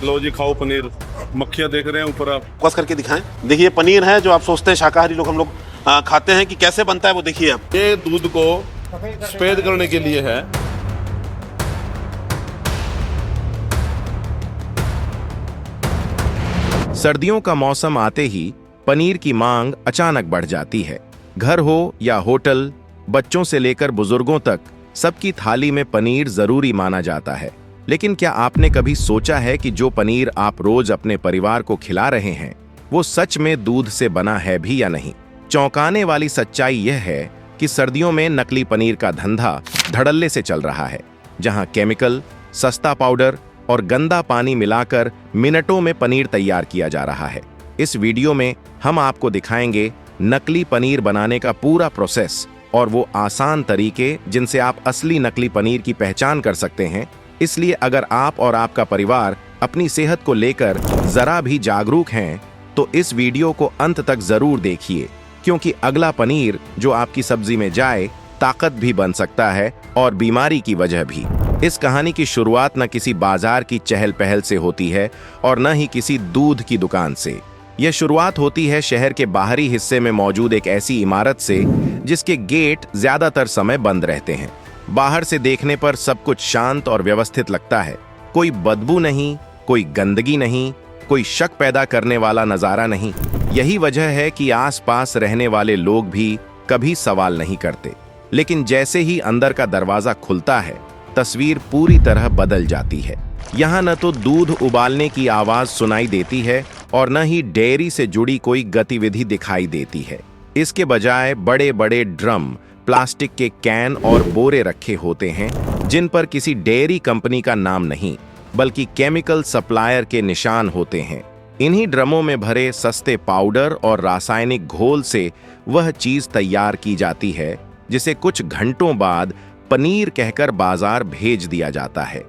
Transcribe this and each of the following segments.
लो जी खाओ पनीर। मक्खियाँ देख रहे हैं ऊपर आप। फोकस करके दिखाएं। देखिए पनीर है जो आप सोचते हैं शाकाहारी लोग हम लोग खाते हैं कि कैसे बनता है वो देखिए आप। ये दूध को सफेद करने के लिए है। सर्दियों का मौसम आते ही पनीर की मांग अचानक बढ़ जाती है। घर हो या होटल, बच्चों से लेकर बुजुर्गों तक सबकी थाली में पनीर जरूरी माना जाता है। लेकिन क्या आपने कभी सोचा है कि जो पनीर आप रोज अपने परिवार को खिला रहे हैं वो सच में दूध से बना है भी या नहीं? चौंकाने वाली सच्चाई यह है कि सर्दियों में नकली पनीर का धंधा धड़ल्ले से चल रहा है, जहां केमिकल, सस्ता पाउडर और गंदा पानी मिलाकर मिनटों में पनीर तैयार किया जा रहा है। इस वीडियो में हम आपको दिखाएंगे नकली पनीर बनाने का पूरा प्रोसेस और वो आसान तरीके जिनसे आप असली नकली पनीर की पहचान कर सकते हैं। इसलिए अगर आप और आपका परिवार अपनी सेहत को लेकर जरा भी जागरूक हैं तो इस वीडियो को अंत तक जरूर देखिए, क्योंकि अगला पनीर जो आपकी सब्जी में जाए ताकत भी बन सकता है और बीमारी की वजह भी। इस कहानी की शुरुआत न किसी बाजार की चहल पहल से होती है और न ही किसी दूध की दुकान से। यह शुरुआत होती है शहर के बाहरी हिस्से में मौजूद एक ऐसी इमारत से जिसके गेट ज्यादातर समय बंद रहते हैं। बाहर से देखने पर सब कुछ शांत और व्यवस्थित लगता है। कोई बदबू नहीं, कोई गंदगी नहीं, कोई शक पैदा करने वाला नजारा नहीं। यही वजह है कि आसपास रहने वाले लोग भी कभी सवाल नहीं करते। लेकिन जैसे ही अंदर का दरवाजा खुलता है तस्वीर पूरी तरह बदल जाती है। यहाँ न तो दूध उबालने की आवाज सुनाई देती है और न ही डेयरी से जुड़ी कोई गतिविधि दिखाई देती है। इसके बजाय बड़े बड़े ड्रम, प्लास्टिक के कैन और बोरे रखे होते हैं जिन पर किसी डेयरी कंपनी का नाम नहीं बल्कि केमिकल सप्लायर के निशान होते हैं। इन्हीं ड्रमों में भरे सस्ते पाउडर और रासायनिक घोल से वह चीज तैयार की जाती है जिसे कुछ घंटों बाद पनीर कहकर बाजार भेज दिया जाता है।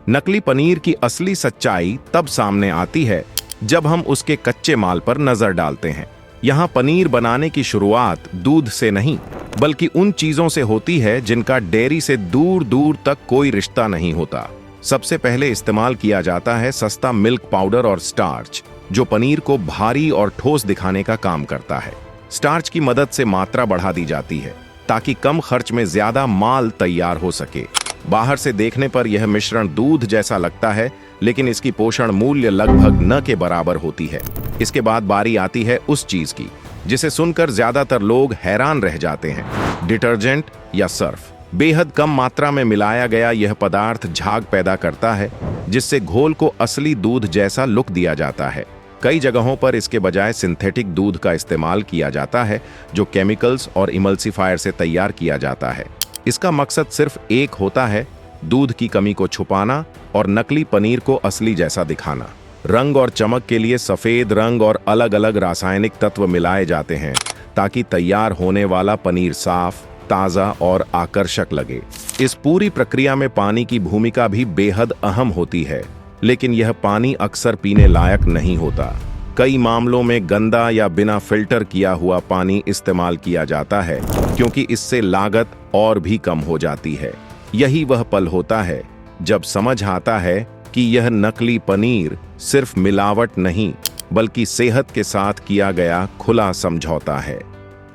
नकली पनीर की असली सच्चाई तब सामने आती है जब हम उसके कच्चे माल पर नजर डालते हैं। यहाँ पनीर बनाने की शुरुआत दूध से नहीं बल्कि उन चीजों से होती है जिनका डेयरी से दूर दूर तक कोई रिश्ता नहीं होता। सबसे पहले इस्तेमाल किया जाता है सस्ता मिल्क पाउडर और स्टार्च, जो पनीर को भारी और ठोस दिखाने का काम करता है। स्टार्च की मदद से मात्रा बढ़ा दी जाती है ताकि कम खर्च में ज्यादा माल तैयार हो सके। बाहर से देखने पर यह मिश्रण दूध जैसा लगता है, लेकिन इसकी पोषण मूल्य लगभग न के बराबर होती है। इसके बाद बारी आती है उस चीज की जिसे सुनकर ज्यादातर लोग हैरान रह जाते हैं, डिटर्जेंट या सर्फ। बेहद कम मात्रा में मिलाया गया यह पदार्थ झाग पैदा करता है जिससे घोल को असली दूध जैसा लुक दिया जाता है। कई जगहों पर इसके बजाय सिंथेटिक दूध का इस्तेमाल किया जाता है जो केमिकल्स और इमल्सिफायर से तैयार किया जाता है। इसका मकसद सिर्फ एक होता है, दूध की कमी को छुपाना और नकली पनीर को असली जैसा दिखाना। रंग और चमक के लिए सफेद रंग और अलग अलग रासायनिक तत्व मिलाए जाते हैं ताकि तैयार होने वाला पनीर साफ, ताजा और आकर्षक लगे। इस पूरी प्रक्रिया में पानी की भूमिका भी बेहद अहम होती है, लेकिन यह पानी अक्सर पीने लायक नहीं होता। कई मामलों में गंदा या बिना फिल्टर किया हुआ पानी इस्तेमाल किया जाता है क्योंकि इससे लागत और भी कम हो जाती है। यही वह पल होता है जब समझ आता है कि यह नकली पनीर सिर्फ मिलावट नहीं बल्कि सेहत के साथ किया गया खुला समझौता है।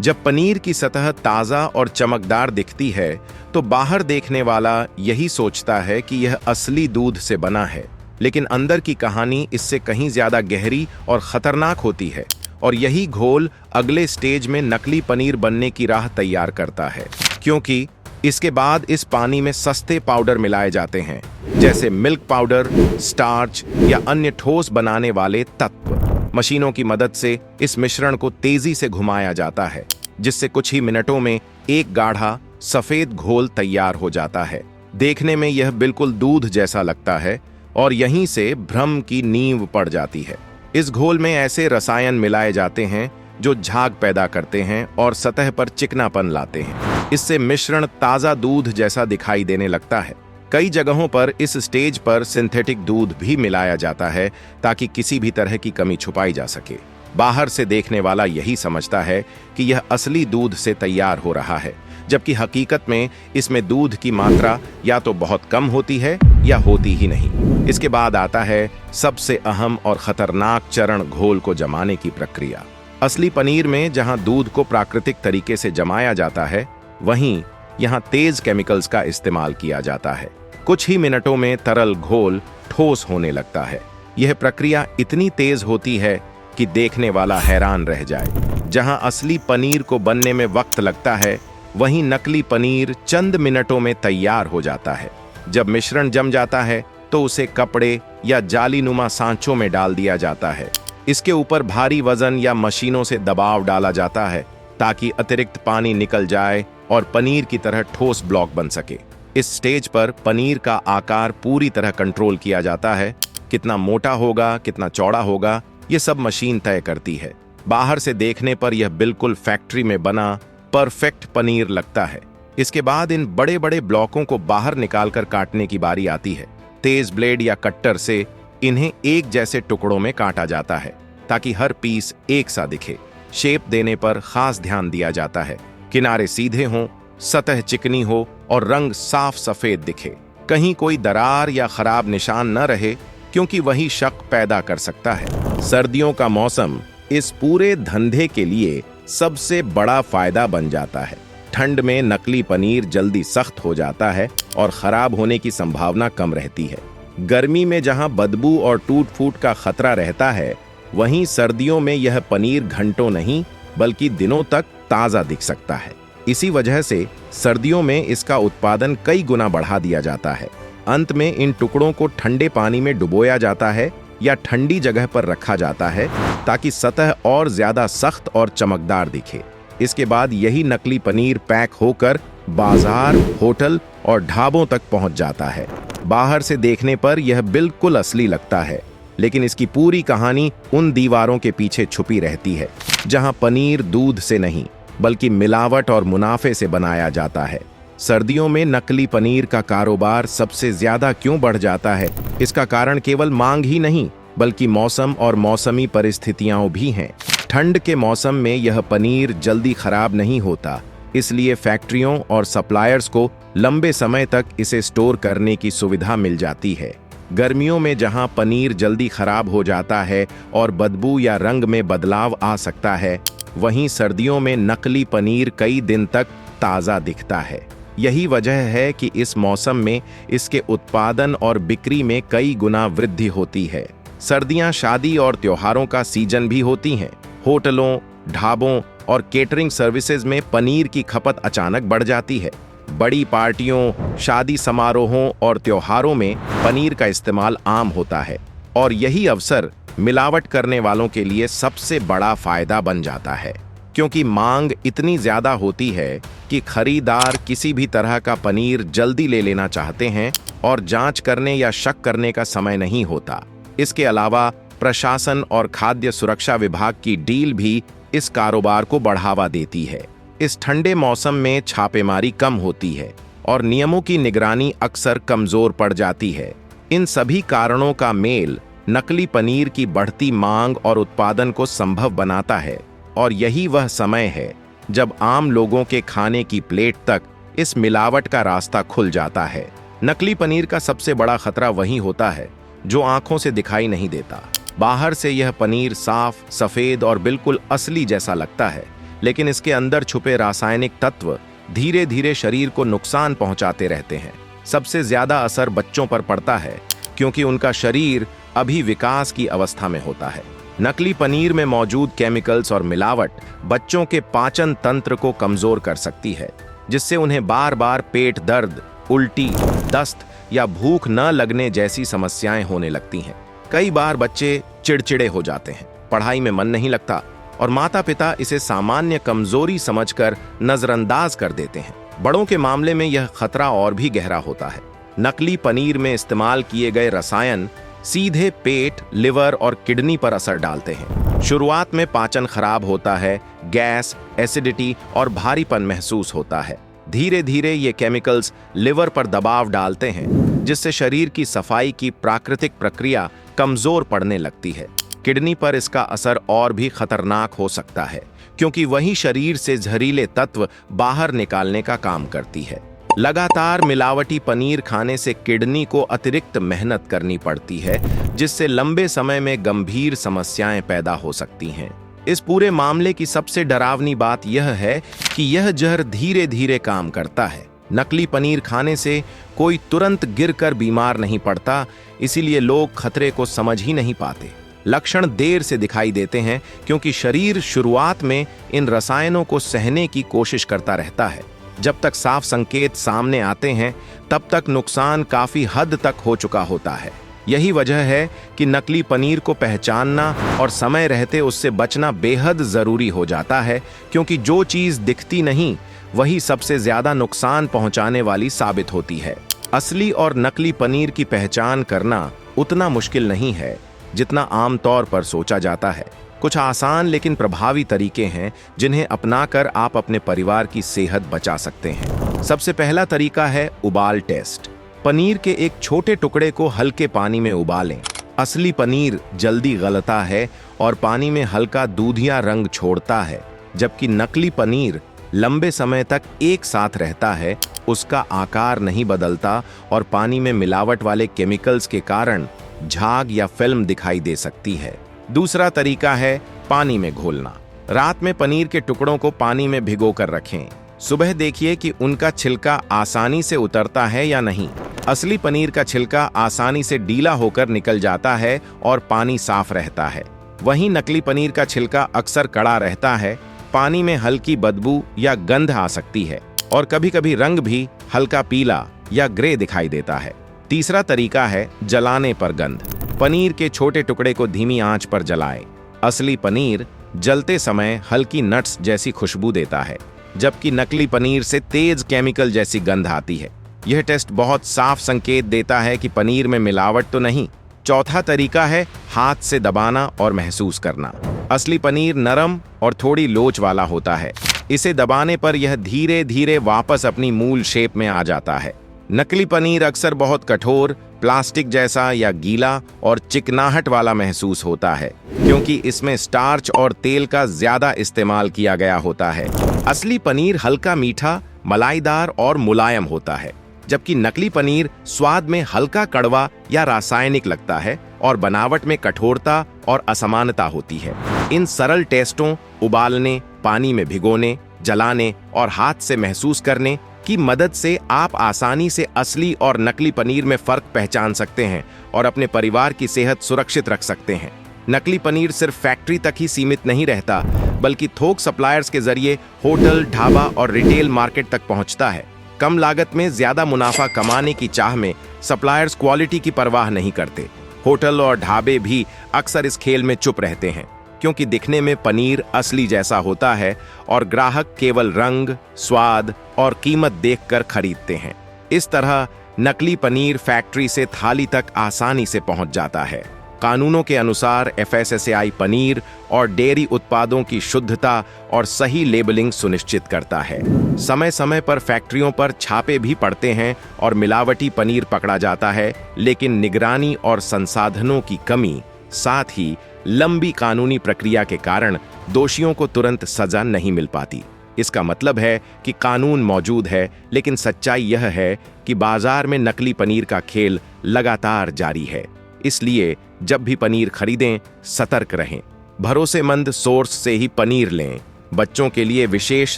जब पनीर की सतह ताजा और चमकदार दिखती है तो बाहर देखने वाला यही सोचता है कि यह असली दूध से बना है, लेकिन अंदर की कहानी इससे कहीं ज्यादा गहरी और खतरनाक होती है। और यही घोल अगले स्टेज में नकली पनीर बनने की राह तैयार करता है, क्योंकि इसके बाद इस पानी में सस्ते पाउडर मिलाए जाते हैं जैसे मिल्क पाउडर, स्टार्च या अन्य ठोस बनाने वाले तत्व। मशीनों की मदद से इस मिश्रण को तेजी से घुमाया जाता है जिससे कुछ ही मिनटों में एक गाढ़ा सफेद घोल तैयार हो जाता है। देखने में यह बिल्कुल दूध जैसा लगता है और यहीं से भ्रम की नींव पड़ जाती है। इस घोल में ऐसे रसायन मिलाए जाते हैं जो झाग पैदा करते हैं और सतह पर चिकनापन लाते हैं। इससे मिश्रण ताजा दूध जैसा दिखाई देने लगता है। कई जगहों पर इस स्टेज पर सिंथेटिक दूध भी मिलाया जाता है ताकि किसी भी तरह की कमी छुपाई जा सके। बाहर से देखने वाला यही समझता है कि यह असली दूध से तैयार हो रहा है, जबकि हकीकत में इसमें दूध की मात्रा या तो बहुत कम होती है या होती ही नहीं। इसके बाद आता है सबसे अहम और खतरनाक चरण, घोल को जमाने की प्रक्रिया। असली पनीर में जहां दूध को प्राकृतिक तरीके से जमाया जाता है, वहीं यहां तेज केमिकल्स का इस्तेमाल किया जाता है। कुछ ही मिनटों में तरल घोल ठोस होने लगता है। यह प्रक्रिया इतनी तेज होती है कि देखने वाला हैरान रह जाए। जहां असली पनीर को बनने में वक्त लगता है, वहीं नकली पनीर चंद मिनटों में तैयार हो जाता है। जब मिश्रण जम जाता है तो उसे कपड़े या जालीनुमा सांचों में डाल दिया जाता है। इसके ऊपर भारी वजन या मशीनों से दबाव डाला जाता है ताकि अतिरिक्त पानी निकल जाए और पनीर की तरह ठोस ब्लॉक बन सके। इस स्टेज पर पनीर का आकार पूरी तरह कंट्रोल किया जाता है। कितना मोटा होगा, कितना चौड़ा होगा, ये सब मशीन तय करती है। बाहर से देखने पर यह बिल्कुल फैक्ट्री में बना परफेक्ट पनीर लगता है। इसके बाद इन बड़े बड़े ब्लॉकों को बाहर निकालकर काटने की बारी आती है। तेज ब्लेड या कट्टर से इन्हें एक जैसे टुकड़ों में काटा जाता है ताकि हर पीस एक सा दिखे। शेप देने पर खास ध्यान दिया जाता है। किनारे सीधे हों, सतह चिकनी हो और रंग साफ सफेद दिखे। कहीं कोई दरार या खराब निशान न रहे, क्योंकि वही शक पैदा कर सकता है। सर्दियों का मौसम इस पूरे धंधे के लिए सबसे बड़ा फायदा बन जाता है। ठंड में नकली पनीर जल्दी सख्त हो जाता है और खराब होने की संभावना कम रहती है। गर्मी में जहां बदबू और टूट फूट का खतरा रहता है, वहीं सर्दियों में यह पनीर घंटों नहीं बल्कि दिनों तक ताजा दिख सकता है। इसी वजह से सर्दियों में इसका उत्पादन कई गुना बढ़ा दिया जाता है। अंत में इन टुकड़ों को ठंडे पानी में डुबोया जाता है या ठंडी जगह पर रखा जाता है ताकि सतह और ज्यादा सख्त और चमकदार दिखे। इसके बाद यही नकली पनीर पैक होकर बाजार, होटल और ढाबों तक पहुंच जाता है। बाहर से देखने पर यह बिल्कुल असली लगता है, लेकिन इसकी पूरी कहानी उन दीवारों के पीछे छुपी रहती है जहां पनीर दूध से नहीं बल्कि मिलावट और मुनाफे से बनाया जाता है। सर्दियों में नकली पनीर का कारोबार सबसे ज्यादा क्यों बढ़ जाता है? इसका कारण केवल मांग ही नहीं बल्कि मौसम और मौसमी परिस्थितियां भी हैं। ठंड के मौसम में यह पनीर जल्दी खराब नहीं होता, इसलिए फैक्ट्रियों और सप्लायर्स को लंबे समय तक इसे स्टोर करने की सुविधा मिल जाती है। गर्मियों में जहां पनीर जल्दी खराब हो जाता है और बदबू या रंग में बदलाव आ सकता है, वहीं सर्दियों में नकली पनीर कई दिन तक ताज़ा दिखता है। यही वजह है कि इस मौसम में इसके उत्पादन और बिक्री में कई गुना वृद्धि होती है। सर्दियां शादी और त्योहारों का सीजन भी होती हैं। होटलों, ढाबों और केटरिंग सर्विसेज में पनीर की खपत अचानक बढ़ जाती है। बड़ी पार्टियों, शादी समारोहों और त्योहारों में पनीर का इस्तेमाल आम होता है और यही अवसर मिलावट करने वालों के लिए सबसे बड़ा फायदा बन जाता है, क्योंकि मांग इतनी ज्यादा होती है कि खरीदार किसी भी तरह का पनीर जल्दी ले लेना चाहते हैं और जांच करने या शक करने का समय नहीं होता। इसके अलावा प्रशासन और खाद्य सुरक्षा विभाग की डील भी इस कारोबार को बढ़ावा देती है। इस ठंडे मौसम में छापेमारी कम होती है और नियमों की निगरानी अक्सर कमजोर पड़ जाती है। इन सभी कारणों का मेल नकली पनीर की बढ़ती मांग और उत्पादन को संभव बनाता है, और यही वह समय है जब आम लोगों के खाने की प्लेट तक इस मिलावट का रास्ता खुल जाता है। नकली पनीर का सबसे बड़ा खतरा वही होता है जो आंखों से दिखाई नहीं देता। बाहर से यह पनीर साफ, सफेद और बिल्कुल असली जैसा लगता है, लेकिन इसके अंदर छुपे रासायनिक तत्व धीरे धीरे शरीर को नुकसान पहुंचाते रहते हैं। सबसे ज्यादा असर बच्चों पर पड़ता है, क्योंकि उनका शरीर अभी विकास की अवस्था में होता है। नकली पनीर में मौजूद केमिकल्स और मिलावट बच्चों के पाचन तंत्र को कमजोर कर सकती है, जिससे उन्हें बार बार पेट दर्द, उल्टी, दस्त या भूख न लगने जैसी समस्याएं होने लगती हैं। कई बार बच्चे चिड़चिड़े हो जाते हैं, पढ़ाई में मन नहीं लगता और माता पिता इसे सामान्य कमजोरी समझकर नजरअंदाज कर देते हैं। बड़ों के मामले में यह खतरा और भी गहरा होता है। नकली पनीर में इस्तेमाल किए गए रसायन सीधे पेट, लिवर और किडनी पर असर डालते हैं। शुरुआत में पाचन खराब होता है, गैस, एसिडिटी और भारीपन महसूस होता है। धीरे धीरे ये केमिकल्स लिवर पर दबाव डालते हैं, जिससे शरीर की सफाई की प्राकृतिक प्रक्रिया कमजोर पड़ने लगती है। किडनी पर इसका असर और भी खतरनाक हो सकता है, क्योंकि वही शरीर से जहरीले तत्व बाहर निकालने का काम करती है। लगातार मिलावटी पनीर खाने से किडनी को अतिरिक्त मेहनत करनी पड़ती है, जिससे लंबे समय में गंभीर समस्याएं पैदा हो सकती हैं। इस पूरे मामले की सबसे डरावनी बात यह है कि यह जहर धीरे धीरे काम करता है। नकली पनीर खाने से कोई तुरंत गिरकर बीमार नहीं पड़ता, इसीलिए लोग खतरे को समझ ही नहीं पाते। लक्षण देर से दिखाई देते हैं, क्योंकि शरीर शुरुआत में इन रसायनों को सहने की कोशिश करता रहता है। जब तक साफ संकेत सामने आते हैं, तब तक नुकसान काफी हद तक हो चुका होता है। यही वजह है कि नकली पनीर को पहचानना और समय रहते उससे बचना बेहद जरूरी हो जाता है, क्योंकि जो चीज दिखती नहीं वही सबसे ज्यादा नुकसान पहुंचाने वाली साबित होती है। असली और नकली पनीर की पहचान करना उतना मुश्किल नहीं है जितना आमतौर पर सोचा जाता है। कुछ आसान लेकिन प्रभावी तरीके हैं जिन्हें अपनाकर आप अपने परिवार की सेहत बचा सकते हैं। सबसे पहला तरीका है उबाल टेस्ट। पनीर के एक छोटे टुकड़े को हल्के पानी में उबालें। असली पनीर जल्दी गलता है और पानी में हल्का दूधिया रंग छोड़ता है, जबकि नकली पनीर लंबे समय तक एक साथ रहता है, उसका आकार नहीं बदलता और पानी में मिलावट वाले केमिकल्स के कारण झाग या फिल्म दिखाई दे सकती है। दूसरा तरीका है पानी में घोलना। रात में पनीर के टुकड़ों को पानी में भिगोकर रखें। सुबह देखिए कि उनका छिलका आसानी से उतरता है या नहीं। असली पनीर का छिलका आसानी से ढीला होकर निकल जाता है और पानी साफ रहता है। वहीं नकली पनीर का छिलका अक्सर कड़ा रहता है, पानी में हल्की बदबू या गंध आ सकती है और कभी-कभी रंग भी हल्का पीला या ग्रे दिखाई देता है। तीसरा तरीका है जलाने पर गंध। पनीर के छोटे टुकड़े को धीमी आंच पर जलाएं। असली पनीर जलते समय हल्की नट्स जैसी खुशबू देता है, जबकि नकली पनीर से तेज केमिकल जैसी गंध आती है। यह टेस्ट बहुत साफ संकेत देता है कि पनीर में मिलावट तो नहीं। चौथा तरीका है हाथ से दबाना और महसूस करना। असली पनीर नरम और थोड़ी लोच वाला होता है। इसे दबाने पर यह धीरे धीरे वापस अपनी मूल शेप में आ जाता है। नकली पनीर अक्सर बहुत कठोर, प्लास्टिक जैसा या गीला और चिकनाहट वाला महसूस होता है, क्योंकि इसमें स्टार्च और तेल का ज्यादा इस्तेमाल किया गया होता है। असली पनीर हल्का मीठा, मलाईदार और मुलायम होता है, जबकि नकली पनीर स्वाद में हल्का कड़वा या रासायनिक लगता है और बनावट में कठोरता और असमानता होती है। इन सरल टेस्टों, उबालने, पानी में भिगोने, जलाने और हाथ से महसूस करने की मदद से आप आसानी से असली और नकली पनीर में फर्क पहचान सकते हैं और अपने परिवार की सेहत सुरक्षित रख सकते हैं। नकली पनीर सिर्फ फैक्ट्री तक ही सीमित नहीं रहता, बल्कि थोक सप्लायर्स के जरिए होटल, ढाबा और रिटेल मार्केट तक पहुंचता है। कम लागत में ज्यादा मुनाफा कमाने की चाह में सप्लायर्स क्वालिटी की परवाह नहीं करते। होटल और ढाबे भी अक्सर इस खेल में चुप रहते हैं, क्योंकि दिखने में पनीर असली जैसा होता है और ग्राहक केवल रंग, स्वाद और कीमत देखकर खरीदते हैं। इस तरह नकली पनीर फैक्ट्री से थाली तक आसानी से पहुंच जाता है। कानूनों के अनुसार FSSAI पनीर और डेयरी उत्पादों की शुद्धता और सही लेबलिंग सुनिश्चित करता है। समय समय पर फैक्ट्रियों पर छापे भी पड़ते हैं और मिलावटी पनीर पकड़ा जाता है, लेकिन निगरानी और संसाधनों की कमी, साथ ही लंबी कानूनी प्रक्रिया के कारण दोषियों को तुरंत सजा नहीं मिल पाती। इसका मतलब है कि कानून मौजूद है, लेकिन सच्चाई यह है कि बाजार में नकली पनीर का खेल लगातार जारी है। इसलिए जब भी पनीर खरीदें, सतर्क रहें। भरोसेमंद सोर्स से ही पनीर लें। बच्चों के लिए विशेष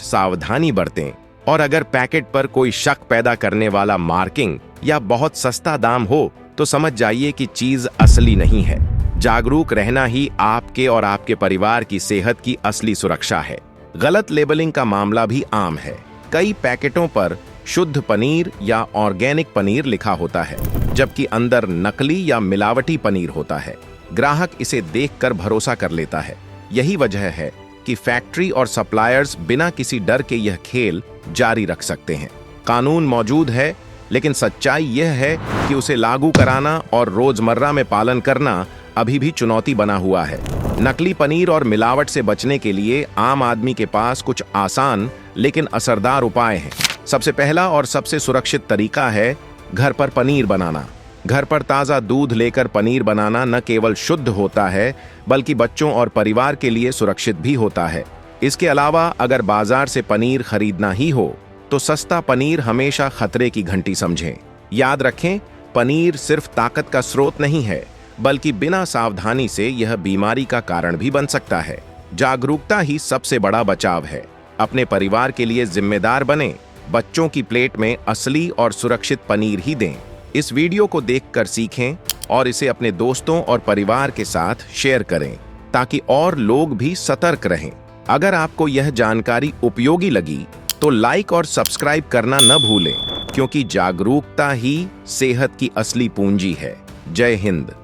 सावधानी बरतें और अगर पैकेट पर कोई शक पैदा करने वाला मार्किंग या बहुत सस्ता दाम हो, तो समझ जाइए कि चीज असली नहीं है। जागरूक रहना ही आपके और आपके परिवार की सेहत की असली सुरक्षा है। गलत लेबलिंग का मामला भी आम है। कई पैकेटों पर शुद्ध पनीर या ऑर्गेनिक पनीर लिखा होता है, जबकि अंदर नकली या मिलावटी पनीर होता है। ग्राहक इसे देखकर भरोसा कर लेता है। यही वजह है कि फैक्ट्री और सप्लायर्स बिना किसी डर के यह खेल जारी रख सकते हैं। कानून मौजूद है, लेकिन सच्चाई यह है कि उसे लागू कराना और रोजमर्रा में पालन करना अभी भी चुनौती बना हुआ है। नकली पनीर और मिलावट से बचने के लिए आम आदमी के पास कुछ आसान लेकिन असरदार उपाय हैं। सबसे पहला और सबसे सुरक्षित तरीका है घर पर पनीर बनाना। घर पर ताज़ा दूध लेकर पनीर बनाना न केवल शुद्ध होता है बल्कि बच्चों और परिवार के लिए सुरक्षित भी होता है। इसके अलावा अगर बाजार से पनीर खरीदना ही हो तो सस्ता पनीर हमेशा खतरे की घंटी समझें। याद रखें, पनीर सिर्फ ताकत का स्रोत नहीं है बल्कि बिना सावधानी से यह बीमारी का कारण भी बन सकता है। जागरूकता ही सबसे बड़ा बचाव है। अपने परिवार के लिए जिम्मेदार बने, बच्चों की प्लेट में असली और सुरक्षित पनीर ही दें। इस वीडियो को देखकर सीखें और इसे अपने दोस्तों और परिवार के साथ शेयर करें ताकि और लोग भी सतर्क रहें। अगर आपको यह जानकारी उपयोगी लगी तो लाइक और सब्सक्राइब करना न भूलें, क्योंकि जागरूकता ही सेहत की असली पूंजी है। जय हिंद।